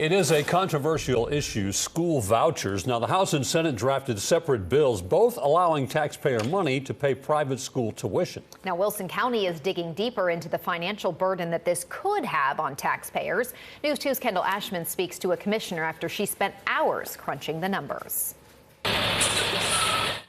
It is a controversial issue, school vouchers. Now, the House and Senate drafted separate bills, both allowing taxpayer money to pay private school tuition. Now, Wilson County is digging deeper into the financial burden that this could have on taxpayers. News 2's Kendall Ashman speaks to a commissioner after she spent hours crunching the numbers.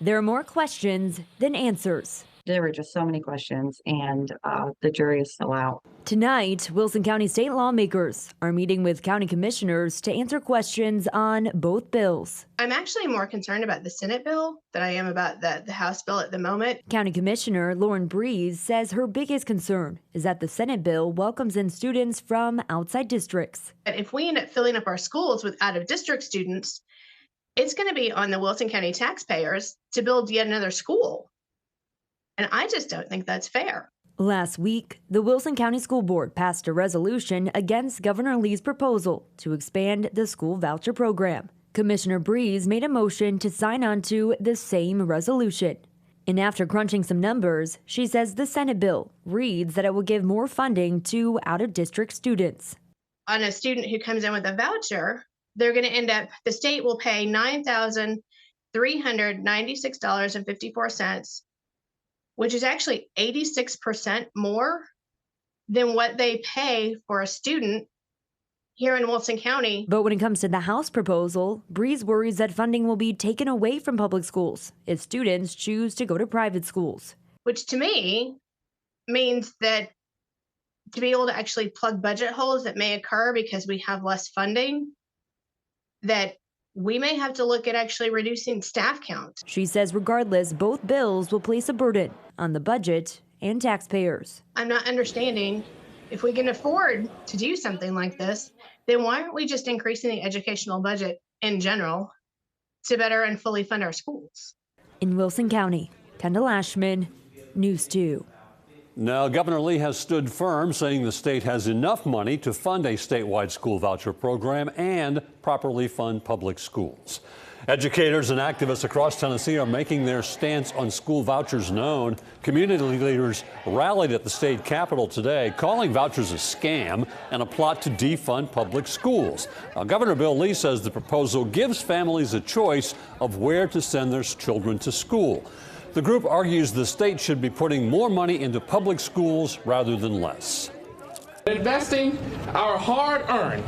There are more questions than answers. There were just so many questions, and the jury is still out. Tonight, Wilson County state lawmakers are meeting with county commissioners to answer questions on both bills. I'm actually more concerned about the Senate bill than I am about the House bill at the moment. County Commissioner Lauren Breeze says her biggest concern is that the Senate bill welcomes in students from outside districts. If we end up filling up our schools with out-of-district students, it's going to be on the Wilson County taxpayers to build yet another school. And I just don't think that's fair. Last week, the Wilson County School Board passed a resolution against Governor Lee's proposal to expand the school voucher program. Commissioner Breeze made a motion to sign on to the same resolution. And after crunching some numbers, she says the Senate bill reads that it will give more funding to out-of-district students. On a student who comes in with a voucher, they're going to end up, the state will pay $9,396.54, which is actually 86% more than what they pay for a student here in Wilson County. But when it comes to the House proposal, Breeze worries that funding will be taken away from public schools if students choose to go to private schools. Which to me means that to be able to actually plug budget holes that may occur because we have less funding, that we may have to look at actually reducing staff count. She says regardless, both bills will place a burden on the budget and taxpayers. I'm not understanding, if we can afford to do something like this, then why aren't we just increasing the educational budget in general to better and fully fund our schools? In Wilson County, Kendall Ashman, News 2. Now, Governor Lee has stood firm, saying the state has enough money to fund a statewide school voucher program and properly fund public schools. Educators and activists across Tennessee are making their stance on school vouchers known. Community leaders rallied at the state capitol today, calling vouchers a scam and a plot to defund public schools. Now, Governor Bill Lee says the proposal gives families a choice of where to send their children to school. The group argues the state should be putting more money into public schools rather than less. Investing our hard-earned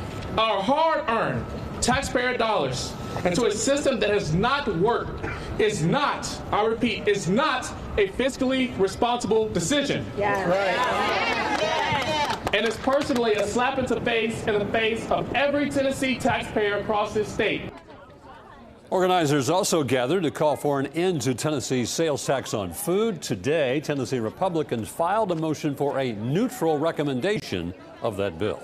taxpayer dollars into a system that has not worked is not, I repeat, is not a fiscally responsible decision. Yeah. Right. And it's personally a slap in the face of every Tennessee taxpayer across this state. Organizers also gathered to call for an end to Tennessee's sales tax on food. Today, Tennessee Republicans filed a motion for a neutral recommendation of that bill.